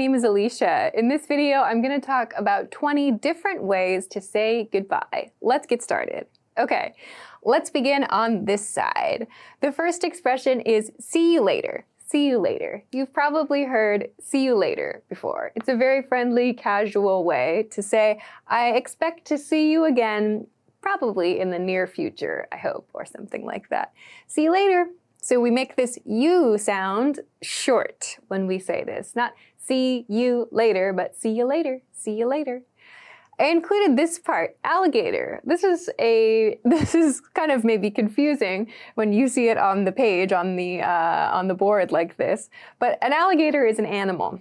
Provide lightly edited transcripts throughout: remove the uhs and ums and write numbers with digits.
My name is Alicia. In this video, I'm going to talk about 20 different ways to say goodbye. Let's get started. Okay, let's begin on this side. The first expression is see you later. See you later. You've probably heard see you later before. It's a very friendly, casual way to say, I expect to see you again, probably in the near future, I hope, or something like that. See you later. So we make this you sound short when we say this. Not see you later, but see you later. See you later. I included this part, alligator. This is kind of maybe confusing when you see it on the page, on the board like this. But an alligator is an animal.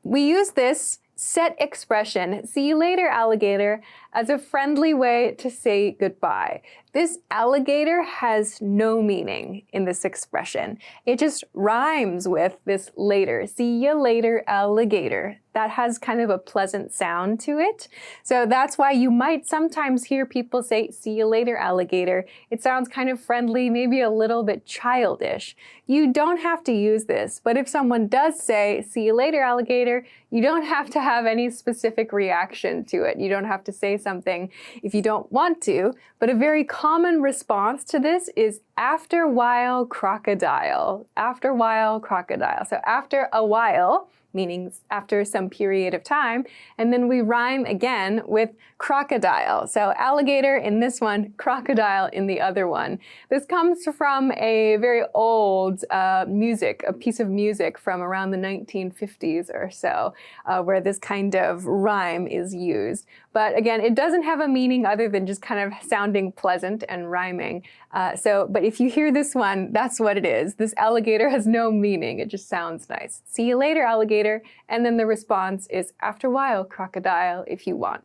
We use this set expression, see you later, alligator, as a friendly way to say goodbye. This alligator has no meaning in this expression. It just rhymes with this later. See you later, alligator. That has kind of a pleasant sound to it. So that's why you might sometimes hear people say, see you later, alligator. It sounds kind of friendly, maybe a little bit childish. You don't have to use this, but if someone does say, see you later, alligator, you don't have to have any specific reaction to it. You don't have to say something if you don't want to, but a very common response to this is after while crocodile. After while crocodile. So after a while, meaning after some period of time, and then we rhyme again with crocodile. So alligator in this one, crocodile in the other one. This comes from a very old a piece of music from around the 1950s or so, where this kind of rhyme is used. But again, it doesn't have a meaning other than just kind of sounding pleasant and rhyming. But if you hear this one, that's what it is. This alligator has no meaning. It just sounds nice. See you later, alligator. And then the response is after a while, crocodile, if you want.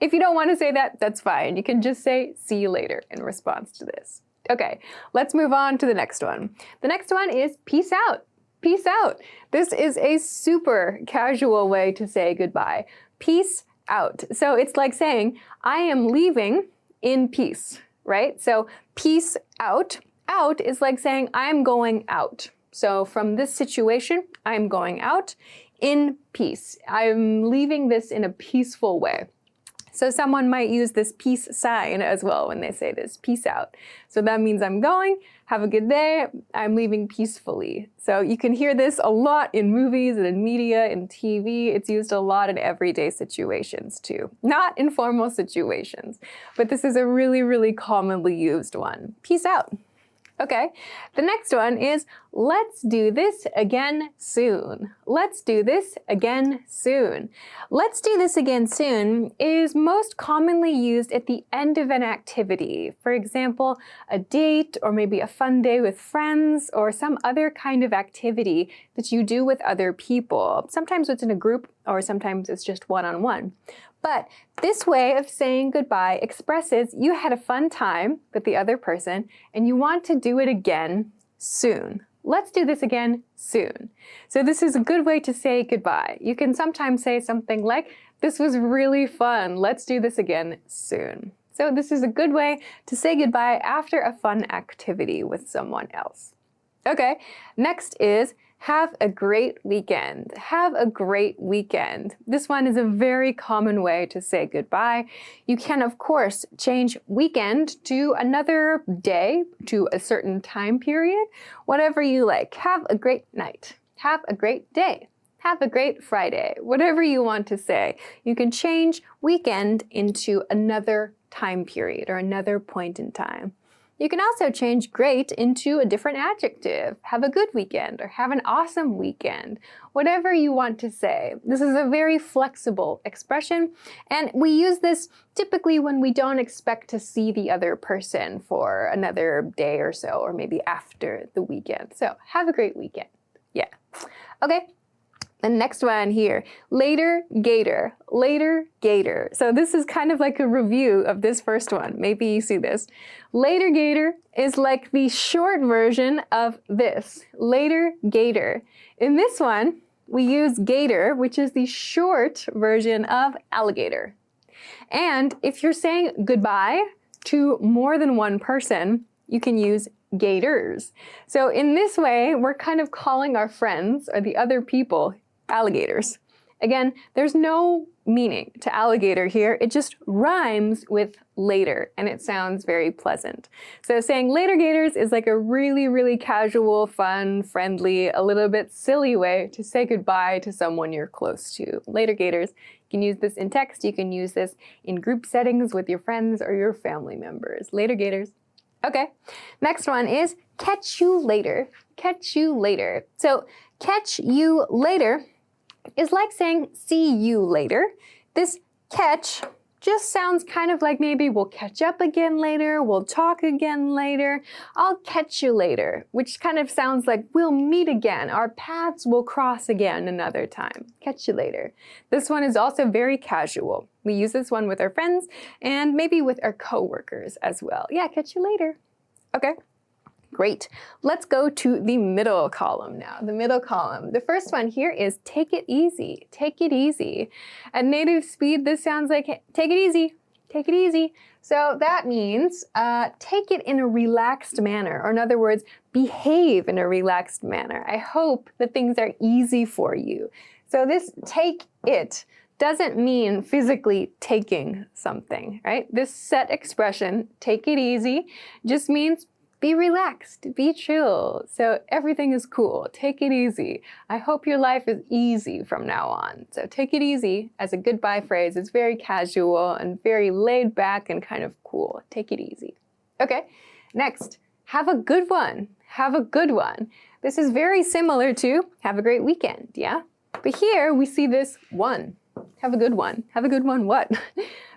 If you don't want to say that, that's fine. You can just say see you later in response to this. Okay, let's move on to the next one. The next one is peace out. Peace out. This is a super casual way to say goodbye. Peace out. So it's like saying, I am leaving in peace, right? So peace out. Out is like saying, I'm going out. So from this situation, I'm going out in peace. I'm leaving this in a peaceful way. So someone might use this peace sign as well when they say this, peace out. So that means I'm going, have a good day, I'm leaving peacefully. So you can hear this a lot in movies and in media, in TV. It's used a lot in everyday situations too. Not informal situations, but this is a really, really commonly used one. Peace out. Okay, the next one is let's do this again soon. Let's do this again soon. Let's do this again soon is most commonly used at the end of an activity. For example, a date or maybe a fun day with friends or some other kind of activity that you do with other people. Sometimes it's in a group or sometimes it's just one-on-one. But this way of saying goodbye expresses you had a fun time with the other person and you want to do it again soon. Let's do this again soon. So this is a good way to say goodbye. You can sometimes say something like, this was really fun. Let's do this again soon. So this is a good way to say goodbye after a fun activity with someone else. Okay, next is have a great weekend. Have a great weekend. This one is a very common way to say goodbye. You can, of course, change weekend to another day, to a certain time period, whatever you like. Have a great night. Have a great day. Have a great Friday. Whatever you want to say. You can change weekend into another time period or another point in time. You can also change great into a different adjective. Have a good weekend or have an awesome weekend. Whatever you want to say. This is a very flexible expression, and we use this typically when we don't expect to see the other person for another day or so, or maybe after the weekend. So have a great weekend. Yeah. Okay. The next one here, later gator, later gator. So this is kind of like a review of this first one. Maybe you see this. Later gator is like the short version of this, later gator. In this one, we use gator, which is the short version of alligator. And if you're saying goodbye to more than one person, you can use gators. So in this way, we're kind of calling our friends or the other people alligators. Again, there's no meaning to alligator here. It just rhymes with later, and it sounds very pleasant. So saying later gators is like a really, really casual, fun, friendly, a little bit silly way to say goodbye to someone you're close to. Later gators. You can use this in text. You can use this in group settings with your friends or your family members. Later gators. Okay, next one is catch you later. Catch you later. So catch you later is like saying see you later. This catch just sounds kind of like maybe we'll catch up again later, we'll talk again later, I'll catch you later, which kind of sounds like we'll meet again, our paths will cross again another time. Catch you later. This one is also very casual. We use this one with our friends and maybe with our coworkers as well. Yeah, catch you later. Okay. Great. Let's go to the middle column now. The middle column. The first one here is take it easy. Take it easy. At native speed, this sounds like take it easy. Take it easy. So that means take it in a relaxed manner, or in other words, behave in a relaxed manner. I hope that things are easy for you. So this take it doesn't mean physically taking something, right? This set expression, take it easy, just means be relaxed, be chill, so everything is cool. Take it easy. I hope your life is easy from now on. So take it easy as a goodbye phrase. It's very casual and very laid back and kind of cool. Take it easy. Okay, next, have a good one. Have a good one. This is very similar to have a great weekend, yeah? But here we see this one. Have a good one. Have a good one what?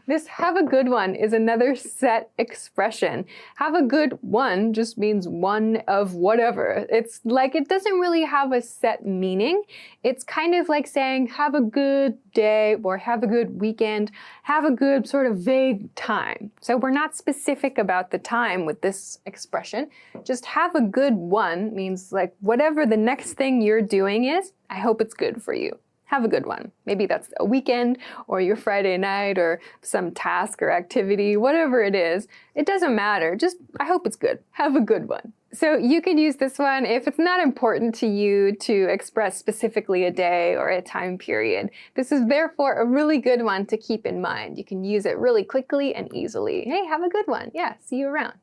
This have a good one is another set expression. Have a good one just means one of whatever. It's like it doesn't really have a set meaning. It's kind of like saying have a good day or have a good weekend, have a good sort of vague time. So we're not specific about the time with this expression. Just have a good one means like whatever the next thing you're doing is, I hope it's good for you. Have a good one. Maybe that's a weekend or your Friday night or some task or activity, whatever it is. It doesn't matter. Just, I hope it's good. Have a good one. So you could use this one if it's not important to you to express specifically a day or a time period. This is therefore a really good one to keep in mind. You can use it really quickly and easily. Hey, have a good one. Yeah, see you around.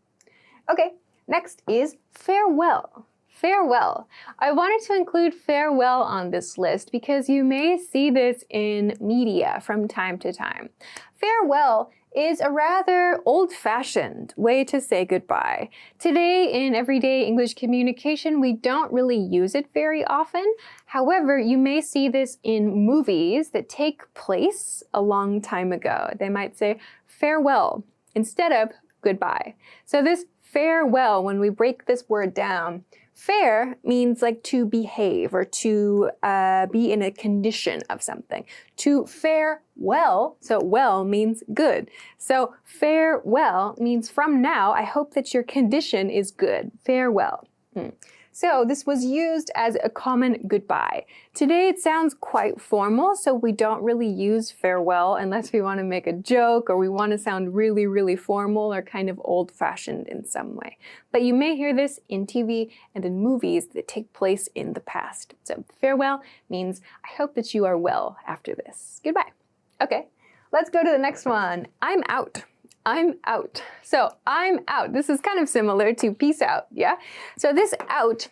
Okay, next is farewell. Farewell. I wanted to include farewell on this list because you may see this in media from time to time. Farewell is a rather old-fashioned way to say goodbye. Today, in everyday English communication, we don't really use it very often. However, you may see this in movies that take place a long time ago. They might say farewell instead of goodbye. So this farewell, when we break this word down, fair means like to behave or to be in a condition of something. To fare well, so well means good. So farewell means from now, I hope that your condition is good. Farewell. So this was used as a common goodbye. Today it sounds quite formal, so we don't really use farewell unless we want to make a joke or we want to sound really, really formal or kind of old-fashioned in some way. But you may hear this in TV and in movies that take place in the past. So farewell means I hope that you are well after this. Goodbye. Okay, let's go to the next one. I'm out. I'm out. So I'm out. This is kind of similar to peace out, yeah? So this out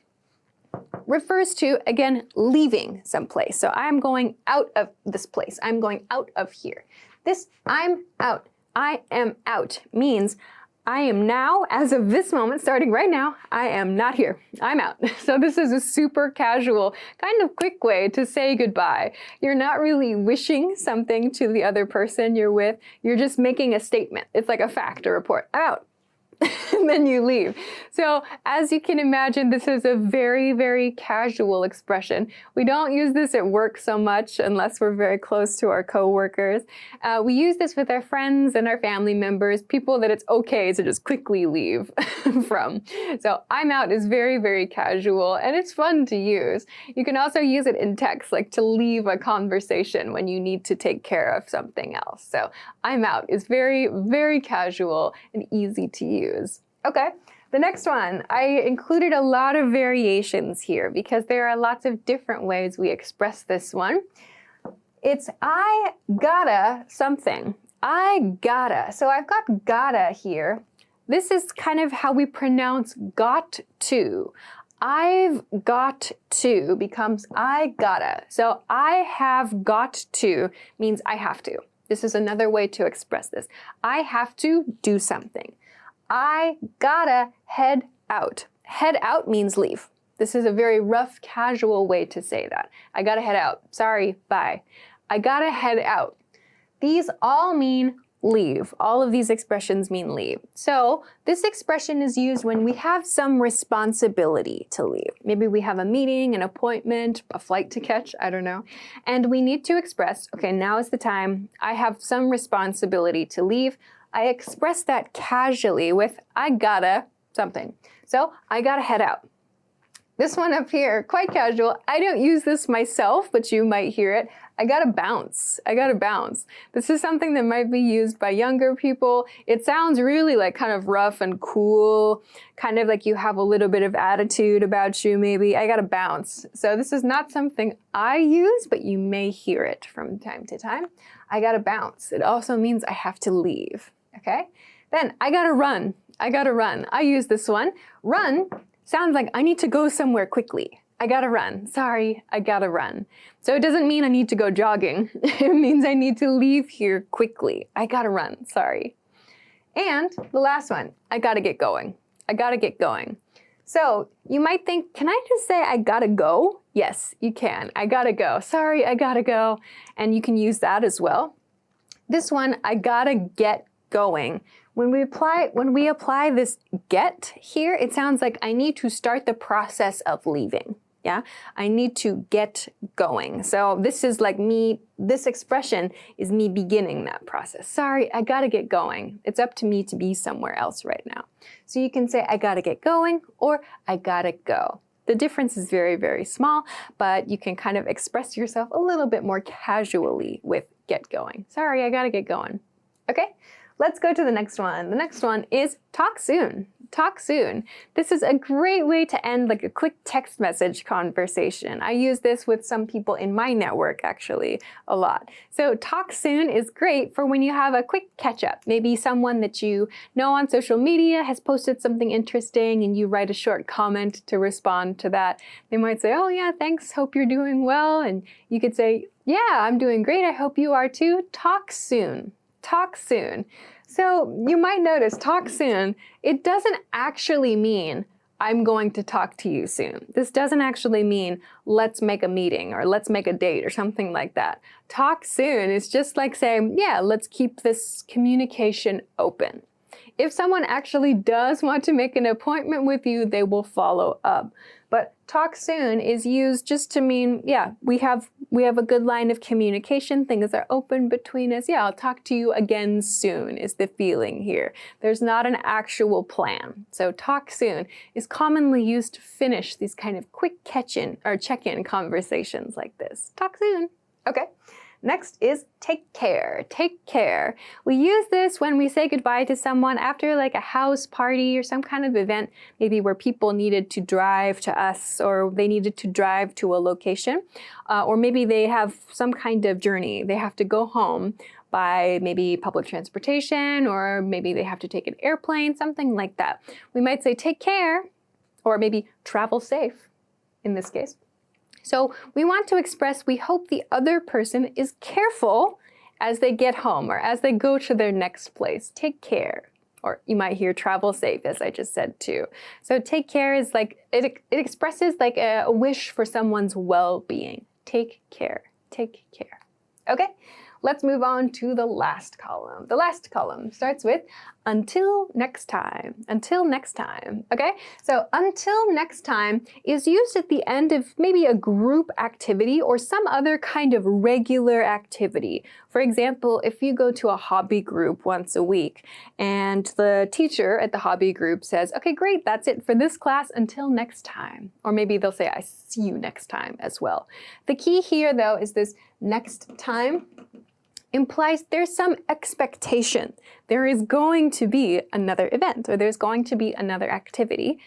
refers to, again, leaving someplace. So I'm going out of this place. I'm going out of here. This I'm out, I am out means I am now, as of this moment, starting right now, I am not here. I'm out. So this is a super casual, kind of quick way to say goodbye. You're not really wishing something to the other person you're with. You're just making a statement. It's like a fact, a report. I'm out. And then you leave. So as you can imagine, this is a very, very casual expression. We don't use this at work so much unless we're very close to our coworkers. We use this with our friends and our family members, people that it's okay to just quickly leave from. So I'm out is very, very casual and it's fun to use. You can also use it in text, like to leave a conversation when you need to take care of something else. So I'm out is very, very casual and easy to use. Okay, the next one. I included a lot of variations here because there are lots of different ways we express this one. It's I gotta something. I gotta. So I've got gotta here. This is kind of how we pronounce got to. I've got to becomes I gotta. So I have got to means I have to. This is another way to express this. I have to do something. I gotta head out. Head out means leave. This is a very rough, casual way to say that. I gotta head out. Sorry, bye. I gotta head out. These all mean leave. All of these expressions mean leave. So this expression is used when we have some responsibility to leave. Maybe we have a meeting, an appointment, a flight to catch, I don't know. And we need to express, okay, now is the time. I have some responsibility to leave. I express that casually with I gotta something. So I gotta head out. This one up here, quite casual. I don't use this myself, but you might hear it. I gotta bounce. I gotta bounce. This is something that might be used by younger people. It sounds really like kind of rough and cool, kind of like you have a little bit of attitude about you maybe. I gotta bounce. So this is not something I use, but you may hear it from time to time. I gotta bounce. It also means I have to leave, okay? Then I gotta run. I gotta run. I use this one. Run sounds like I need to go somewhere quickly. I gotta run. Sorry, I gotta run. So it doesn't mean I need to go jogging. It means I need to leave here quickly. I gotta run. Sorry. And the last one, I gotta get going. I gotta get going. So you might think, can I just say I gotta go? Yes, you can. I gotta go. Sorry, I gotta go. And you can use that as well. This one, I gotta get going. When we apply this get here, it sounds like I need to start the process of leaving. Yeah, I need to get going. So this is like me, this expression is me beginning that process. Sorry, I gotta get going. It's up to me to be somewhere else right now. So you can say I gotta get going or I gotta go. The difference is very, very small, but you can kind of express yourself a little bit more casually with get going. Sorry, I gotta get going. Okay? Let's go to the next one. The next one is talk soon. Talk soon. This is a great way to end like a quick text message conversation. I use this with some people in my network actually a lot. So talk soon is great for when you have a quick catch up. Maybe someone that you know on social media has posted something interesting and you write a short comment to respond to that. They might say, oh yeah, thanks, hope you're doing well. And you could say, yeah, I'm doing great, I hope you are too. Talk soon. Talk soon. So you might notice talk soon, it doesn't actually mean I'm going to talk to you soon. This doesn't actually mean let's make a meeting or let's make a date or something like that. Talk soon is just like saying, yeah, let's keep this communication open. If someone actually does want to make an appointment with you, they will follow up. But talk soon is used just to mean, yeah, we have a good line of communication, things are open between us. Yeah, I'll talk to you again soon is the feeling here. There's not an actual plan. So talk soon is commonly used to finish these kind of quick check-in conversations like this. Talk soon. Okay. Next is take care. Take care. We use this when we say goodbye to someone after like a house party or some kind of event, maybe where people needed to drive to us or they needed to drive to a location, or maybe they have some kind of journey. They have to go home by maybe public transportation or maybe they have to take an airplane, something like that. We might say take care or maybe travel safe in this case. So we want to express we hope the other person is careful as they get home or as they go to their next place. Take care. Or you might hear travel safe, as I just said too. So take care is like, it expresses like a wish for someone's well-being. Take care. Take care. Okay, let's move on to the last column. The last column starts with until next time. Until next time. Okay, so until next time is used at the end of maybe a group activity or some other kind of regular activity. For example, if you go to a hobby group once a week and the teacher at the hobby group says, okay, great, that's it for this class until next time. Or maybe they'll say, I see you next time as well. The key here though is this next time implies there's some expectation. There is going to be another event or there's going to be another activity.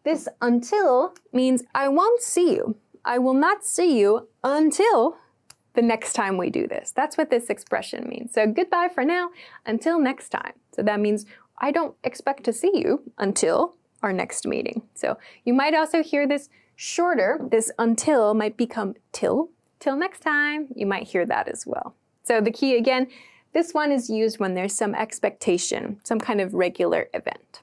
This until means I won't see you. I will not see you until the next time we do this. That's what this expression means. So goodbye for now, until next time. So that means I don't expect to see you until our next meeting. So you might also hear this shorter. This until might become till next time. You might hear that as well. So the key again, this one is used when there's some expectation, some kind of regular event.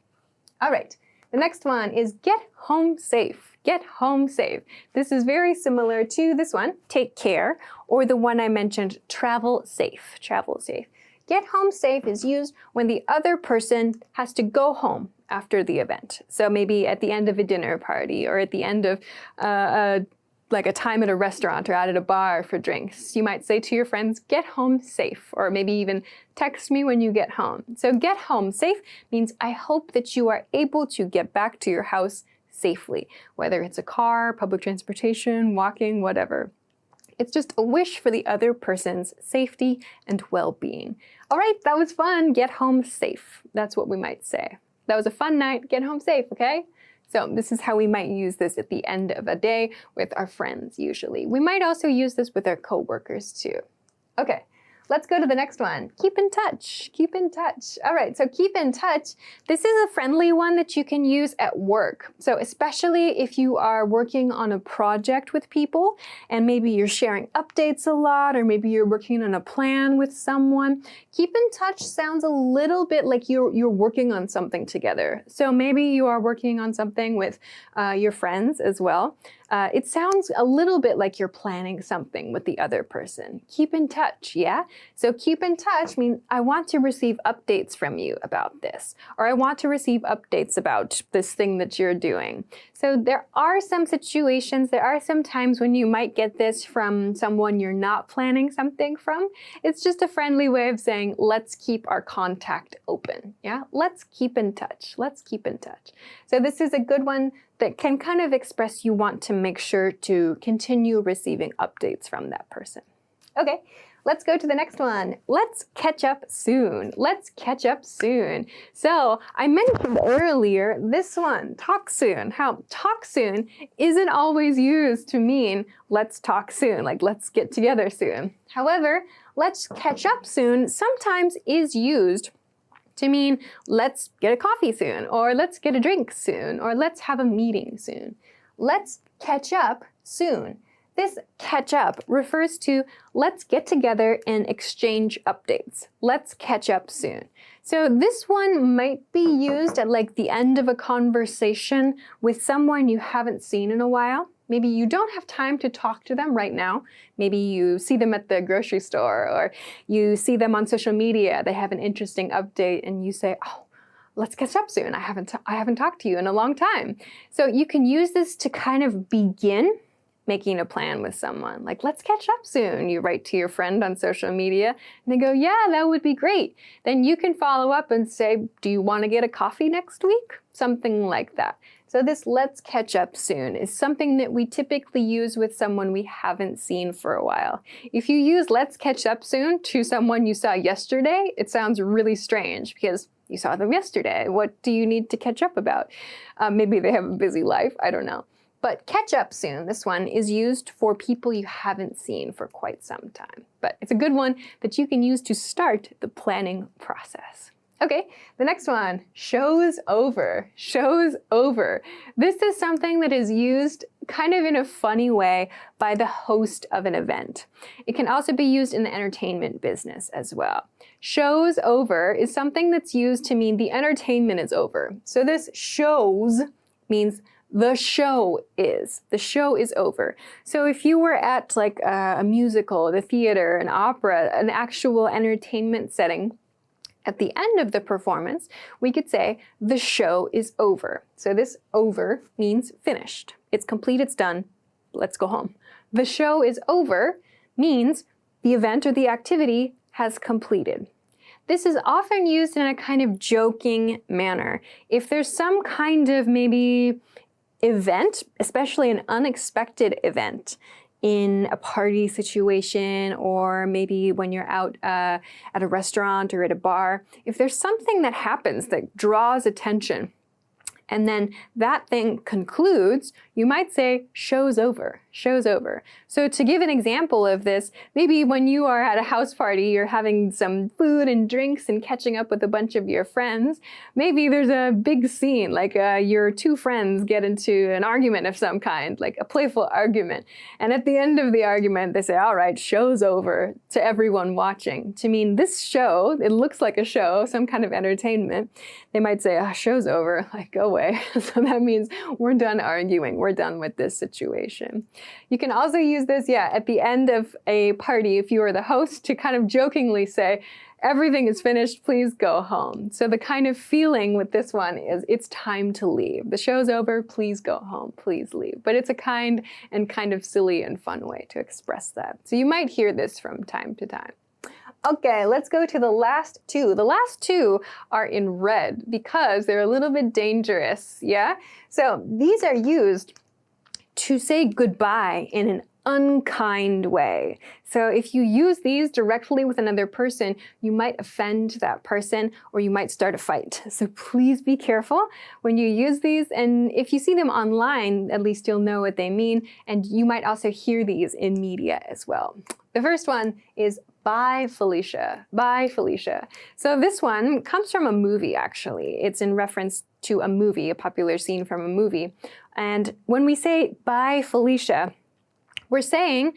All right, the next one is get home safe. Get home safe. This is very similar to this one, take care, or the one I mentioned, travel safe. Travel safe. Get home safe is used when the other person has to go home after the event. So maybe at the end of a dinner party or at the end of like a time at a restaurant or out at a bar for drinks. You might say to your friends, get home safe, or maybe even text me when you get home. So get home safe means I hope that you are able to get back to your house safely, whether it's a car, public transportation, walking, whatever. It's just a wish for the other person's safety and well-being. All right, that was fun. Get home safe. That's what we might say. That was a fun night. Get home safe, okay? So this is how we might use this at the end of a day with our friends usually. We might also use this with our coworkers too. Okay. Let's go to the next one. Keep in touch. Keep in touch. All right, so keep in touch. This is a friendly one that you can use at work. So especially if you are working on a project with people and maybe you're sharing updates a lot, or maybe you're working on a plan with someone. Keep in touch sounds a little bit like you're working on something together. So maybe you are working on something with your friends as well. It sounds a little bit like you're planning something with the other person. Keep in touch, yeah? So keep in touch means I want to receive updates from you about this, or I want to receive updates about this thing that you're doing. So there are some situations, there are some times when you might get this from someone you're not planning something from. It's just a friendly way of saying, let's keep our contact open, yeah? Let's keep in touch. Let's keep in touch. So this is a good one that can kind of express you want to make sure to continue receiving updates from that person. Okay, let's go to the next one. Let's catch up soon. Let's catch up soon. So I mentioned earlier this one, talk soon. How talk soon isn't always used to mean let's talk soon, like let's get together soon. However, let's catch up soon sometimes is used to mean let's get a coffee soon, or let's get a drink soon, or let's have a meeting soon. Let's catch up soon. This catch up refers to let's get together and exchange updates. Let's catch up soon. So this one might be used at like the end of a conversation with someone you haven't seen in a while. Maybe you don't have time to talk to them right now. Maybe you see them at the grocery store, or you see them on social media. They have an interesting update and you say, oh, let's catch up soon. I haven't talked to you in a long time. So you can use this to kind of begin making a plan with someone. Like, let's catch up soon. You write to your friend on social media and they go, yeah, that would be great. Then you can follow up and say, do you want to get a coffee next week? Something like that. So this let's catch up soon is something that we typically use with someone we haven't seen for a while. If you use let's catch up soon to someone you saw yesterday, it sounds really strange because you saw them yesterday. What do you need to catch up about? Maybe they have a busy life, I don't know. But catch up soon, this one, is used for people you haven't seen for quite some time. But it's a good one that you can use to start the planning process. Okay, the next one, show's over. Show's over. This is something that is used kind of in a funny way by the host of an event. It can also be used in the entertainment business as well. Show's over is something that's used to mean the entertainment is over. So this shows means the show is. The show is over. So if you were at like a musical, the theater, an opera, an actual entertainment setting, at the end of the performance, we could say, the show is over. So this over means finished. It's complete, it's done, let's go home. The show is over means the event or the activity has completed. This is often used in a kind of joking manner. If there's some kind of maybe event, especially an unexpected event, in a party situation, or maybe when you're out at a restaurant or at a bar, if there's something that happens that draws attention and then that thing concludes, you might say, show's over. show's over. So to give an example of this, maybe when you are at a house party, you're having some food and drinks and catching up with a bunch of your friends. Maybe there's a big scene, like your two friends get into an argument of some kind, like a playful argument. And at the end of the argument, they say, all right, show's over, to everyone watching. To mean this show, it looks like a show, some kind of entertainment. They might say, oh, show's over, like go away. So that means we're done arguing, we're done with this situation. You can also use this, at the end of a party, if you are the host, to kind of jokingly say, everything is finished, please go home. So the kind of feeling with this one is it's time to leave. The show's over, please go home, please leave. But it's a kind of silly and fun way to express that. So you might hear this from time to time. Okay, let's go to the last two. The last two are in red because they're a little bit dangerous, yeah? So these are used to say goodbye in an unkind way. So if you use these directly with another person, you might offend that person or you might start a fight. So please be careful when you use these. And if you see them online, at least you'll know what they mean. And you might also hear these in media as well. The first one is bye, Felicia. Bye, Felicia. So this one comes from a movie, actually. It's in reference to a movie, a popular scene from a movie. And when we say bye, Felicia, we're saying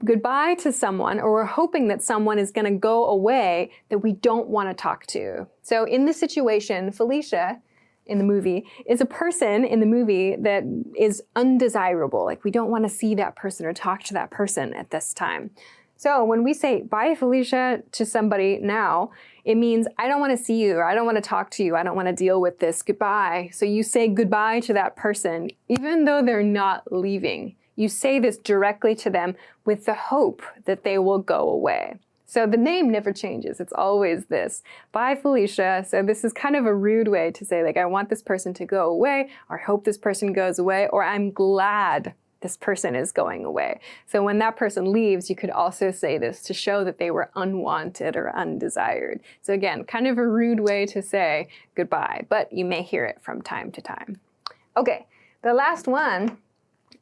goodbye to someone, or we're hoping that someone is going to go away that we don't want to talk to. So in this situation, Felicia in the movie is a person in the movie that is undesirable. Like we don't want to see that person or talk to that person at this time. So when we say bye, Felicia, to somebody now, it means I don't want to see you, or I don't want to talk to you, I don't want to deal with this, goodbye. So you say goodbye to that person, even though they're not leaving. You say this directly to them with the hope that they will go away. So the name never changes. It's always this. Bye, Felicia. So this is kind of a rude way to say, like, I want this person to go away, or I hope this person goes away, or I'm glad this person is going away. So when that person leaves, you could also say this to show that they were unwanted or undesired. So again, kind of a rude way to say goodbye, but you may hear it from time to time. Okay, the last one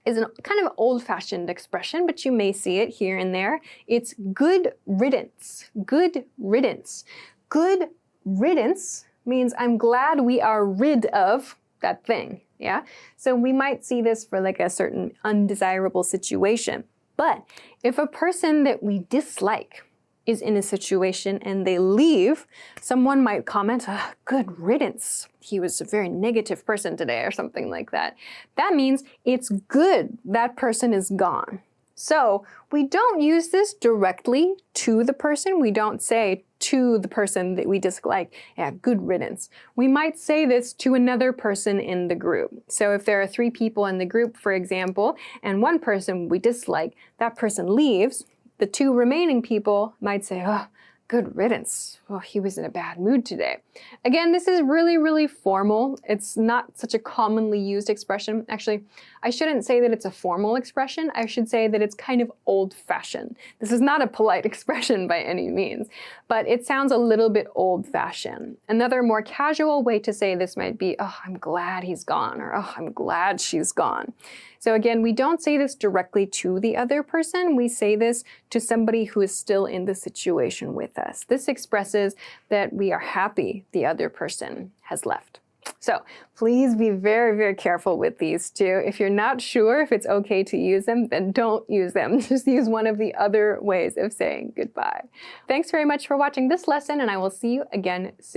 is a kind of old-fashioned expression, but you may see it here and there. It's good riddance. Good riddance. Good riddance means I'm glad we are rid of that thing. Yeah? So we might see this for like a certain undesirable situation. But if a person that we dislike is in a situation and they leave, someone might comment, oh, good riddance. He was a very negative person today, or something like that. That means it's good that person is gone. So we don't use this directly to the person. We don't say to the person that we dislike, yeah, good riddance. We might say this to another person in the group. So if there are 3 people in the group, for example, and one person we dislike, that person leaves, the 2 remaining people might say, oh, good riddance. Oh, he was in a bad mood today. Again, this is really, really formal. It's not such a commonly used expression. Actually, I shouldn't say that it's a formal expression. I should say that it's kind of old-fashioned. This is not a polite expression by any means, but it sounds a little bit old-fashioned. Another more casual way to say this might be, oh, I'm glad he's gone, or oh, I'm glad she's gone. So again, we don't say this directly to the other person. We say this to somebody who is still in the situation with us. This expresses that we are happy the other person has left. So please be very, very careful with these two. If you're not sure if it's okay to use them, then don't use them. Just use one of the other ways of saying goodbye. Thanks very much for watching this lesson, and I will see you again soon.